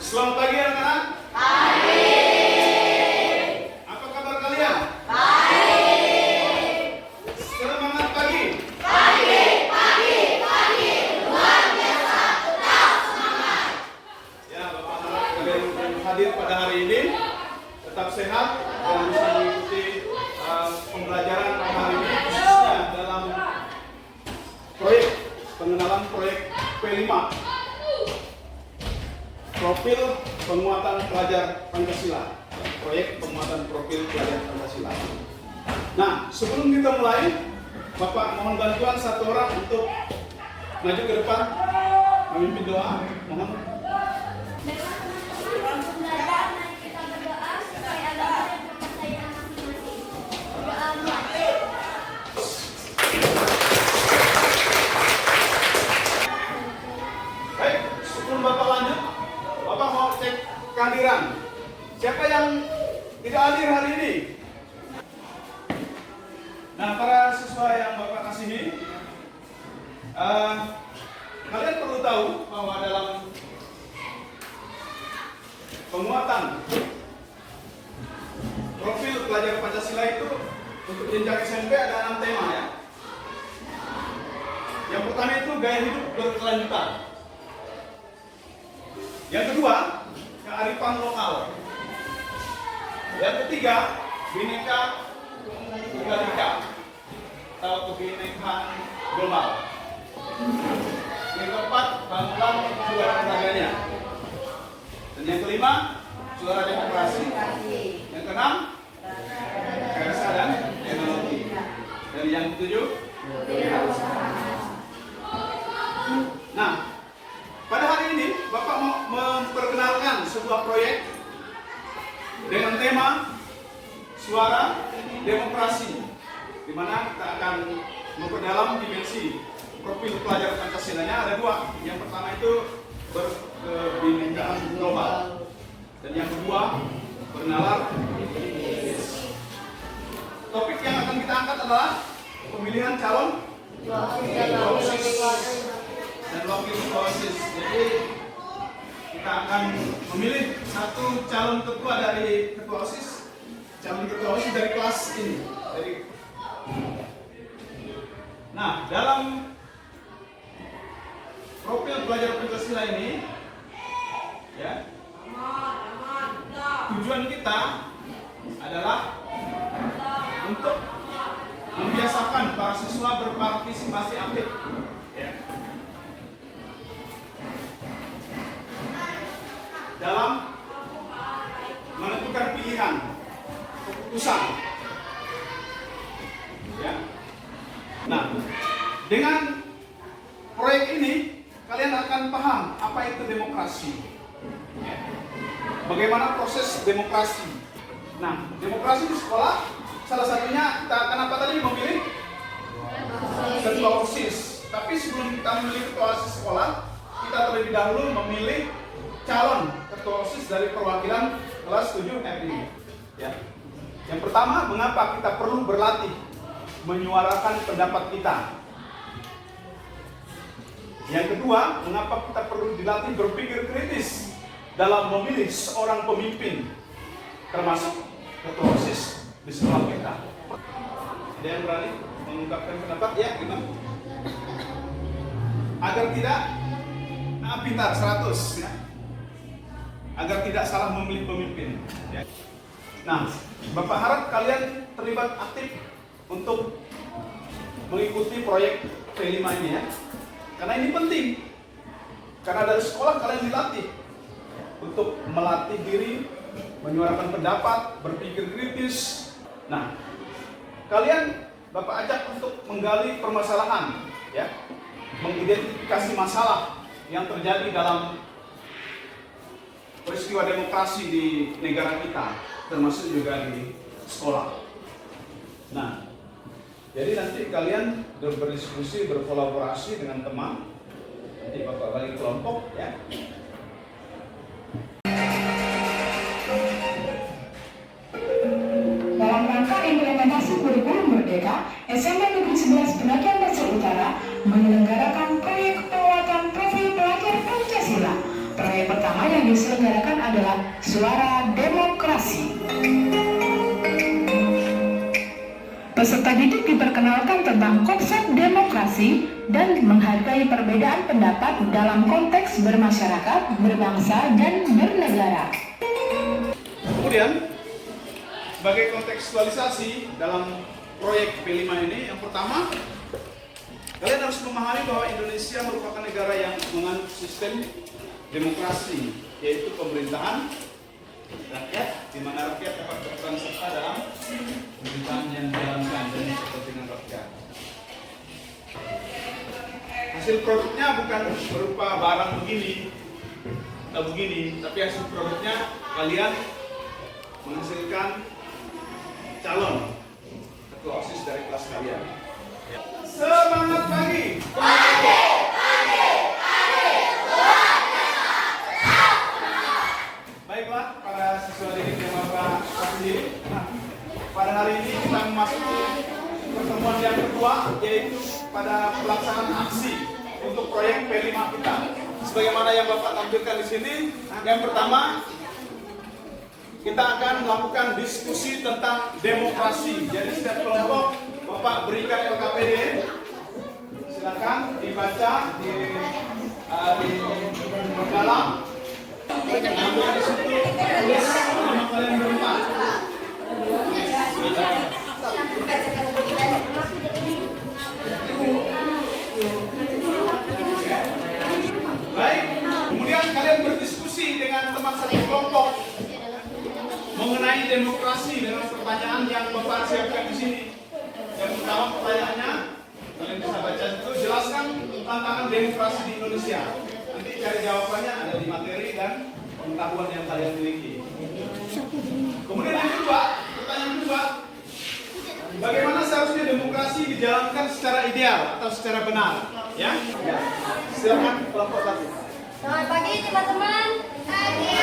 Selamat pagi anak-anak. Pagi. Apa kabar kalian? Baik. Semangat pagi. Pagi. Luar biasa. Tetap semangat. Ya, Bapak harap kalian yang hadir pada hari ini tetap sehat dan bisa mengikuti pembelajaran pada hari ini khususnya dalam pengenalan proyek P5. Profil penguatan pelajar Pancasila. Proyek penguatan profil pelajar Pancasila. Nah, sebelum kita mulai, Bapak mohon bantuan satu orang untuk maju ke depan memimpin doa. Mohon. Kita berdoa supaya agama dan kepercayaan masing-masing. Doa mulai. Baik, sebelum Bapak lanjut, Bapak mau cek kehadiran. Siapa yang tidak hadir hari ini? Nah, para siswa yang Bapak kasihi, kalian perlu tahu bahwa dalam penguatan profil pelajar Pancasila itu untuk jenjang SMP ada 6 tema ya. Yang pertama itu gaya hidup berkelanjutan. Yang kedua, kearifan lokal. Yang ketiga, Bhinneka Tunggal Ika atau kebinekaan global. Yang keempat, bangunan suara olahraganya. Dan yang kelima, suara demokrasi. Yang keenam, bahasa dan teknologi. Dan yang ketujuh, nah, pada hari ini Bapak mau memperkenalkan sebuah proyek dengan tema suara demokrasi, di mana kita akan memperdalam dimensi profil pelajar Pancasila-nya. Ada dua. Yang pertama itu berkebinekaan global, dan yang kedua bernalar. Topik yang akan kita angkat adalah pemilihan calon OSIS dan wakil ketua OSIS. Jadi kita akan memilih satu calon ketua dari ketua OSIS, dari kelas ini. Nah, dalam profil pelajar Pancasila ini, ya, tujuan kita adalah untuk membiasakan para siswa berpartisipasi aktif. Ya. Dalam menentukan pilihan, keputusan. Ya. Nah, dengan proyek ini kalian akan paham apa itu demokrasi. Ya. Bagaimana proses demokrasi. Nah, demokrasi di sekolah salah satunya kita kenapa tadi memilih ketua OSIS. Tapi sebelum kita memilih ketua OSIS sekolah, kita terlebih dahulu memilih calon ketua OSIS dari perwakilan kelas 7 FI. Ya. Yang pertama, mengapa kita perlu berlatih menyuarakan pendapat kita. Yang kedua, mengapa kita perlu dilatih berpikir kritis dalam memilih seorang pemimpin, termasuk ketua OSIS di sekolah kita. Ada yang berani mengungkapkan pendapat? Ya, gimana? Agar tidak pintar 100 ya. Agar tidak salah memilih pemimpin ya. Nah, Bapak harap kalian terlibat aktif untuk mengikuti proyek P5 ini ya. Karena ini penting. Karena dari sekolah kalian dilatih untuk melatih diri, menyuarakan pendapat, berpikir kritis. Nah, kalian Bapak ajak untuk menggali permasalahan ya. Mengidentifikasi masalah yang terjadi dalam peristiwa demokrasi di negara kita, termasuk juga di sekolah. Nah, jadi nanti kalian berdiskusi, berkolaborasi dengan teman. Nanti Bapak bagi kelompok ya. Dalam rangka implementasi kurikulum Merdeka, SMP Negeri 11 Penakian Pasir Utara menyelenggarakan proyek penguatan profil pelajar Pancasila. Proyek pertama pertama yang diselenggarakan adalah Suara Demokrasi. Peserta didik diperkenalkan tentang konsep demokrasi dan menghargai perbedaan pendapat dalam konteks bermasyarakat, berbangsa, dan bernegara. Kemudian, sebagai kontekstualisasi dalam proyek P5 ini, yang pertama, kalian harus memahami bahwa Indonesia merupakan negara yang menganut sistem demokrasi, yaitu pemerintahan rakyat, di mana rakyat dapat berperan serta dalam pemerintahan yang dijalankan demi kepentingan rakyat. Hasil produknya bukan berupa barang begini atau begini, tapi hasil produknya kalian menghasilkan calon ketua OSIS dari kelas kalian. Semangat pagi! Baiklah, para siswa didik yang Bapak kasih. Pada hari ini kita memasuki pertemuan yang kedua, yaitu pada pelaksanaan aksi untuk proyek P5 kita. Sebagaimana yang Bapak tampilkan di sini, yang pertama kita akan melakukan diskusi tentang demokrasi. Jadi setiap kelompok Bapak berikan LKPD, silakan dibaca di dalam. Kemudian di situ tulis nama kalian berempat. Baik. Kemudian kalian berdiskusi dengan teman satu kelompok mengenai demokrasi dengan pertanyaan yang Bapak siapkan di sini. Yang pertama pertanyaannya, kalian bisa baca itu, jelaskan tantangan demokrasi di Indonesia. Nanti cari jawabannya ada di materi dan pengetahuan yang kalian miliki. Kemudian yang kedua, pertanyaan kedua, bagaimana seharusnya demokrasi dijalankan secara ideal atau secara benar? Ya, silakan kelompok satu. Selamat pagi teman-teman. Pagi.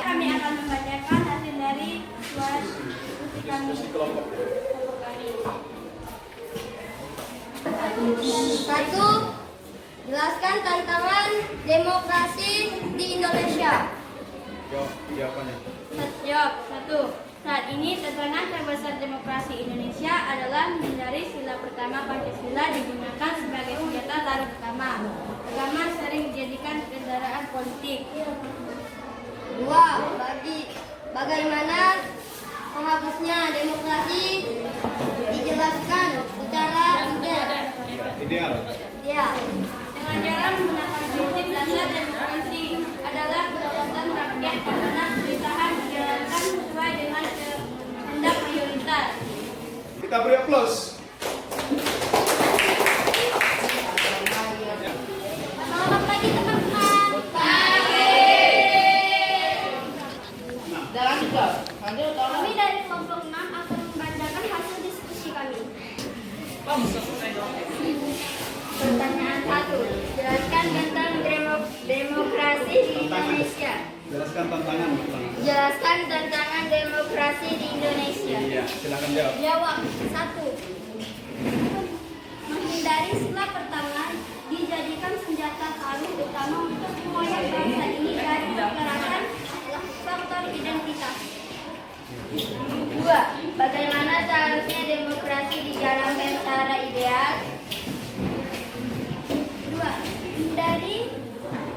Kami akan membacakan hasil dari Diskusi kelompok. Satu, jelaskan tantangan demokrasi di Indonesia. Jawabannya. Jawab. Satu, saat ini tantangan terbesar demokrasi Indonesia adalah menghindari sila pertama Pancasila digunakan sebagai senjata taruh utama. Agama sering dijadikan kendaraan politik. Dua, bagaimana menghapusnya demokrasi dijelaskan secara Ideal. Ya, dengan cara menggunakan prinsip dasar demokrasi adalah kedaulatan rakyat di mana pemerintahan dijalankan sesuai dengan kehendak mayoritas. Kita beri aplaus. Selamat pagi teman-teman. Pagi. Kami dari kelompok 6 akan membacakan hasil diskusi kami. Pertanyaan 1. Jelaskan tentang demokrasi di Indonesia. Jelaskan tantangan. Jelaskan tantangan demokrasi di Indonesia. Iya, silakan jawab. Jawab. 1. Menghindari sila pertama dijadikan senjata taruh utama untuk mengoyak bangsa ini dari kekerasan faktor identitas. 2. Bagaimana seharusnya demokrasi dijalankan secara ideal? 2. Hindari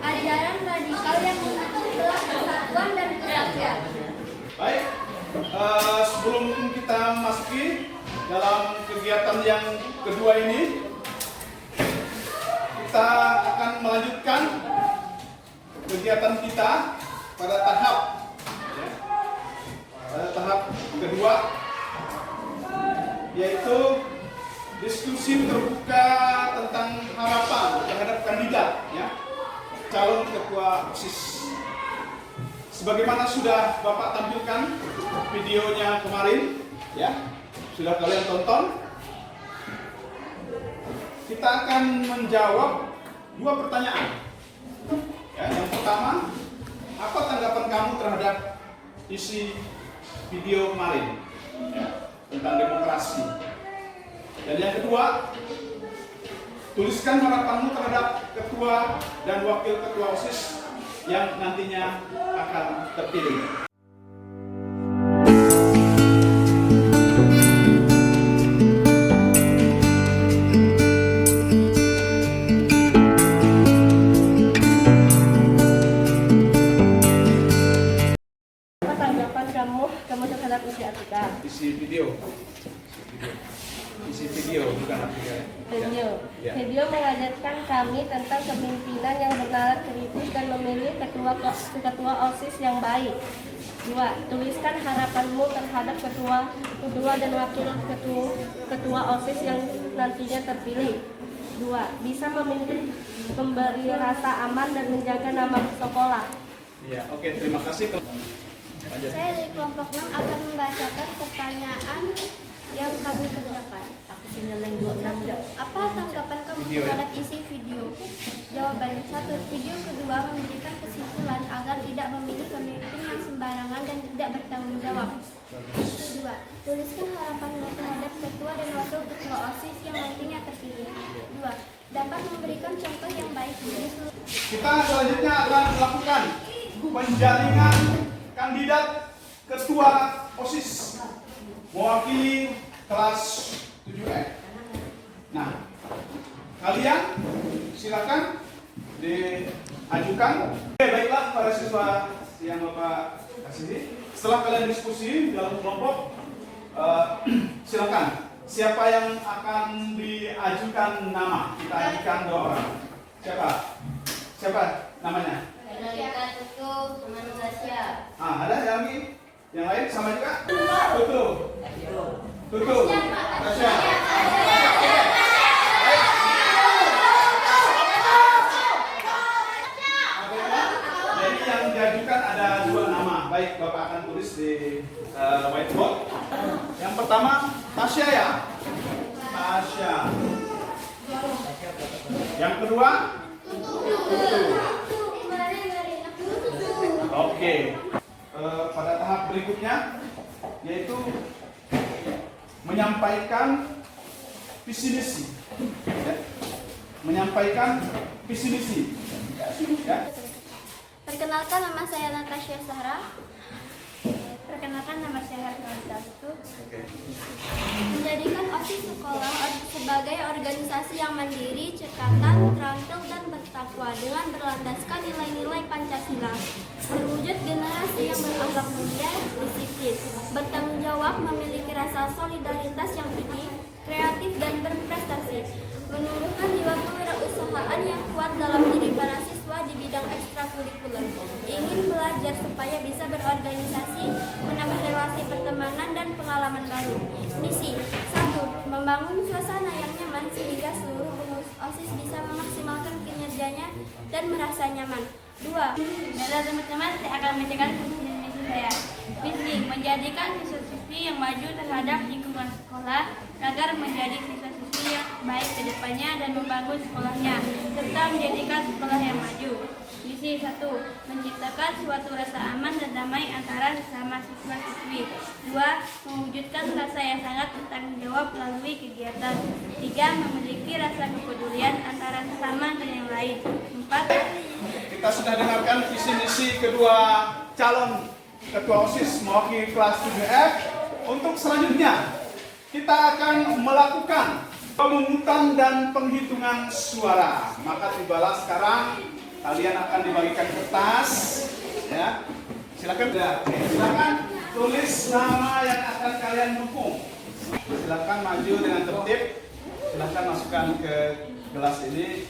ajaran radikal yang menutup belah persatuan dan kesatuan. Baik, sebelum kita masuki dalam kegiatan yang kedua ini, kita akan melanjutkan kegiatan kita pada tahap kedua, yaitu diskusi terbuka tentang harapan terhadap kandidat, ya, calon ketua OSIS. Sebagaimana sudah Bapak tampilkan videonya kemarin, ya, sudah kalian tonton. Kita akan menjawab dua pertanyaan. Ya, yang pertama, apa tanggapan kamu terhadap isi video kemarin, ya, tentang demokrasi? Dan yang kedua, tuliskan harapanmu terhadap ketua dan wakil ketua OSIS yang nantinya akan terpilih. Apa tanggapan kamu terhadap isi artikel? Isi video. Isi video bukan artikel. Ya. Video mengajarkan kami tentang kepemimpinan yang bernalar kritis dan memilih ketua OSIS yang baik. 2. Tuliskan harapanmu terhadap kedua dan wakil ketua OSIS yang nantinya terpilih. 2. Bisa memimpin, memberi rasa aman dan menjaga nama sekolah. Ya, oke, terima kasih. Lanjut. Saya dari kelompok 6 akan membacakan pertanyaan yang kami kerjakan. Apa tanggapan kamu terhadap isi video? Jawaban 1. Video kedua memberikan kesimpulan agar tidak memilih pemimpin yang sembarangan dan tidak bertanggung jawab. 2. Tuliskan harapanmu terhadap ketua dan wakil ketua OSIS yang nantinya terpilih. 2. Dapat memberikan contoh yang baik bagi seluruh. Kita selanjutnya akan melakukan penjaringan kandidat ketua OSIS mewakili kelas 7F. Nah, kalian silakan diajukan. Oke, baiklah para siswa yang Bapak kasih. Setelah kalian diskusi dalam kelompok, silakan. Siapa yang akan diajukan nama? Kita ajukan 2 orang. Siapa namanya? Ada yang lagi? Yang lain sama juga? Tutu. Tasya. Jadi yang diajukan ada 2 nama. Baik, Bapak akan tulis di whiteboard. Yang pertama, Tasya ya. Tasya. Yang kedua, Tutu. Oke. Pada tahap berikutnya yaitu menyampaikan visi misi. Ya. Menyampaikan visi misi. Ya. Perkenalkan, nama saya Natasha Sahra. Perkenalkan, nama saya Harnita. Menjadikan OSIS sekolah sebagai organisasi yang mandiri, cekatan, terampil, dan bertakwa dengan berlandaskan nilai-nilai Pancasila. Terwujud generasi yang berakhlak mulia, disiplin, bertanggung jawab, memiliki rasa solidaritas yang tinggi, kreatif, dan berprestasi. Menumbuhkan jiwa kewirausahaan yang kuat dalam diri para siswa di bidang ekstrakurikuler. Ingin belajar supaya bisa berorganisasi, menambah relasi pertemanan dan pengalaman baru. Misi 1. Membangun suasana yang nyaman sehingga seluruh pengurus OSIS bisa memaksimalkan kinerjanya dan merasa nyaman. 2. Dari teman-teman, saya akan membacakan visi misi saya. Misi menjadikan siswa-siswi yang maju terhadap lingkungan sekolah agar menjadi siswa-siswi yang baik ke depannya dan membangun sekolahnya serta menjadikan sekolah yang maju. Misi 1. Menciptakan suatu rasa aman dan damai antara sesama siswa-siswi. 2. Mewujudkan rasa yang sangat bertanggung jawab melalui kegiatan. 3. Memiliki rasa kepedulian antara sesama dan yang lain. 4. Kita sudah dengarkan visi misi kedua calon ketua OSIS mewakili kelas 7F. Untuk selanjutnya kita akan melakukan pemungutan dan penghitungan suara. Maka tibalah sekarang kalian akan dibagikan kertas, ya. Silakan, silakan tulis nama yang akan kalian dukung. Silakan maju dengan tertib. Silakan masukkan ke gelas ini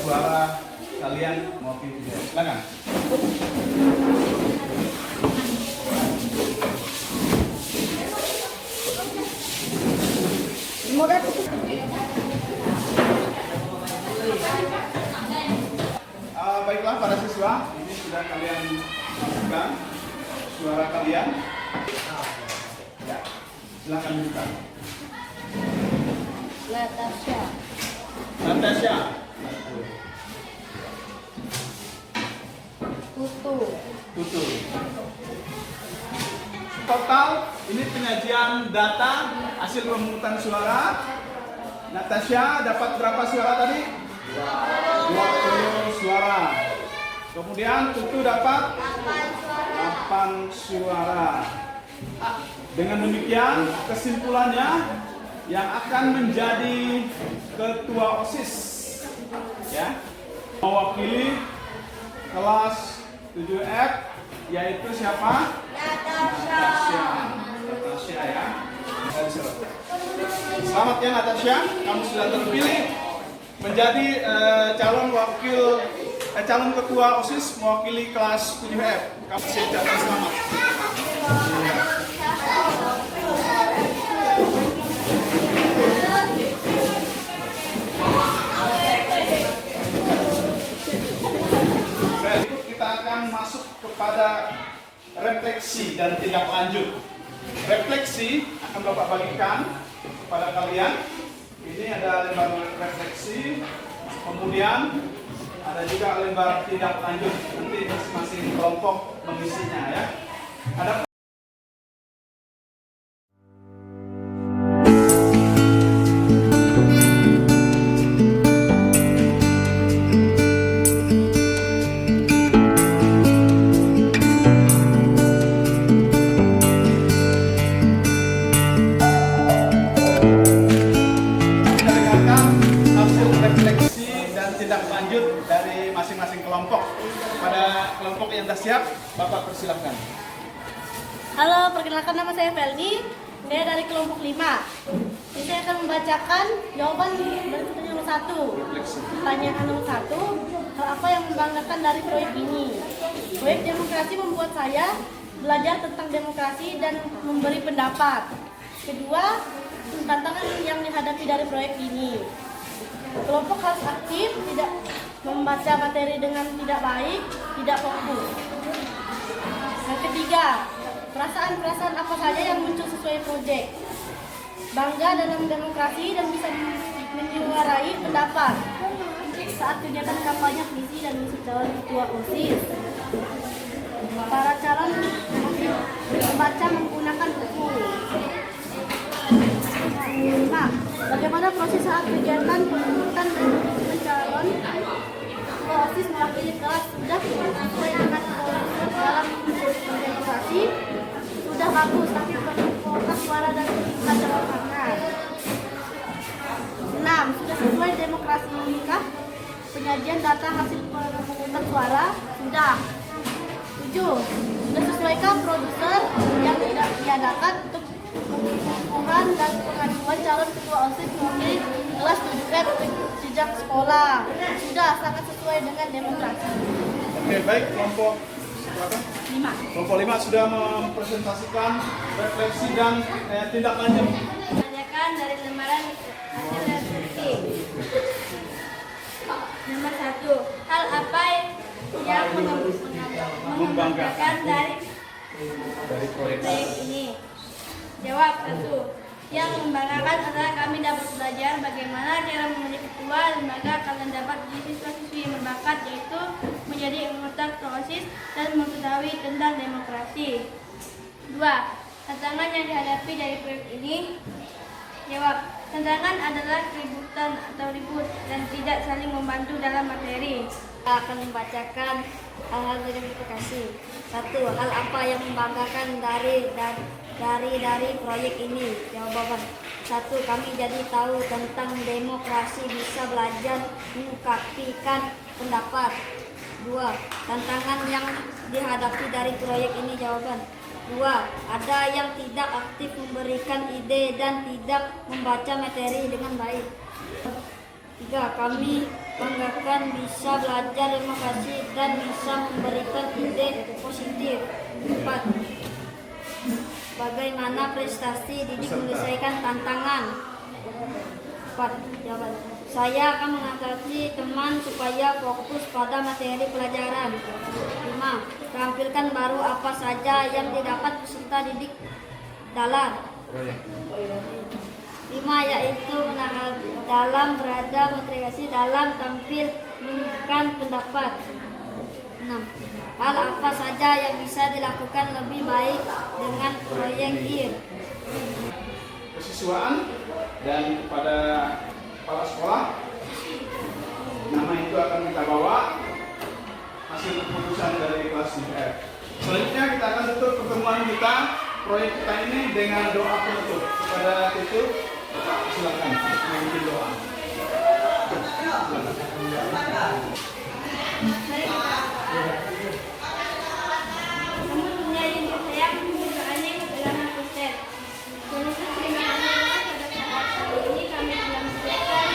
suara kalian mewakili. Silakan. Baiklah para siswa, ini sudah kalian masukkan suara kalian. Ya, silakan buka. Natasha. Tutu. Total ini penyajian data hasil pemungutan suara. Natasha dapat berapa suara tadi? 20 suara. Kemudian tentu dapat 8 8 suara. suara. Dengan demikian kesimpulannya yang akan menjadi ketua OSIS ya mewakili kelas 7F yaitu siapa? Natasha. Natasha ya. Selamat ya Natasha, kamu sudah terpilih menjadi calon ketua OSIS mewakili kelas 7F. Kamu saya ucapkan selamat. Berikut kita akan masuk kepada refleksi dan tindak lanjut. Refleksi akan Bapak bagikan kepada kalian. Ini ada lembar refleksi, kemudian ada juga lembar tindak lanjut. Nanti masing-masing kelompok mengisinya ya. Ada hasil refleksi dan tindak lanjut dari masing-masing kelompok. Pada kelompok yang sudah siap, Bapak persilahkan. Halo, perkenalkan nama saya Feldi. Saya dari kelompok 5. Jadi saya akan membacakan jawaban berikut nomor 1. Pertanyaan nomor 1, hal apa yang membanggakan dari proyek ini? Proyek demokrasi membuat saya belajar tentang demokrasi dan memberi pendapat. Kedua, tantangan yang dihadapi dari proyek ini. Kelompok harus aktif, tidak membaca materi dengan tidak baik, tidak fokus. Yang ketiga, perasaan-perasaan apa saja yang muncul sesuai proyek. Bangga dalam demokrasi dan bisa menyuarai pendapat saat kegiatan kampanye visi dan misi calon ketua OSIS. Para calon membaca menggunakan buku. Nah, bagaimana proses saat kegiatan penunjukan calon ketua OSIS mewakili kelas sudah sesuai dengan dalam demokrasi sudah bagus, tapi perlu suara dan kebijakan. 6. Sudah sesuai demokrasi kah? Penyajian data hasil pemungutan suara sudah. 7. Sudah sesuaikah produser yang tidak diadakan untuk pengukuhan dan pengajuan calon ketua OSIS mewakili kelas 7F sejak sekolah? Sudah sangat sesuai dengan demokrasi. Oke, baik, kelompok berapa? 5. Kelompok 5 sudah mempresentasikan refleksi dan tindak lanjut. Tanyakan dari lembaran hasil refleksi. Nomor 1, hal apa yang membanggakan dari proyek ini? Jawab 1. Yang membanggakan adalah kami dapat belajar bagaimana cara menjadi ketua lembaga kalian dapat menjadi siswa-siswi yang berbakat, yaitu menjadi anggota OSIS dan mengetahui tentang demokrasi. 2. Tantangan yang dihadapi dari proyek ini. Jawab, tantangan adalah keributan atau ribut dan tidak saling membantu dalam materi. Akan membacakan hal-hal verifikasi. 1. Hal apa yang membanggakan dari proyek ini? Jawaban 1. Kami jadi tahu tentang demokrasi, bisa belajar mengungkapkan pendapat. 2. Tantangan yang dihadapi dari proyek ini. Jawaban 2. Ada yang tidak aktif memberikan ide dan tidak membaca materi dengan baik. 3. Kami banggakan bisa belajar demokrasi dan bisa memberikan ide positif. 4. Bagaimana prestasi didik menyelesaikan tantangan? 4. Jawaban, saya akan mengatasi teman supaya fokus pada materi pelajaran. 5. Tampilkan baru apa saja yang didapat peserta didik dalam 5, yaitu dalam berada motivasi dalam tampil menunjukkan pendapat. 6. Hal apa saja yang bisa dilakukan lebih baik dengan proyek ini? Kesiswaan dan kepada kepala sekolah, nama itu akan kita bawa. hasil keputusan dari kelas F. Selanjutnya kita akan tutup pertemuan kita, proyek kita ini dengan doa penutup. Kepada tutup, Bapak silakan memimpin doa. Namun dunia yang tersayang pembukaannya kebenaran Kristen. Menuntut terima kasih pada saat kali ini kami telah menyiapkan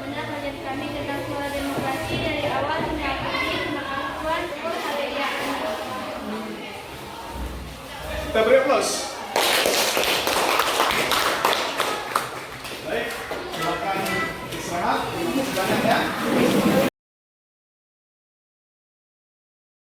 benar proyek kami tentang suara demokrasi dari awal hingga akhir. Terima kasih Tuhan. Haleluya. Kita beri aplaus.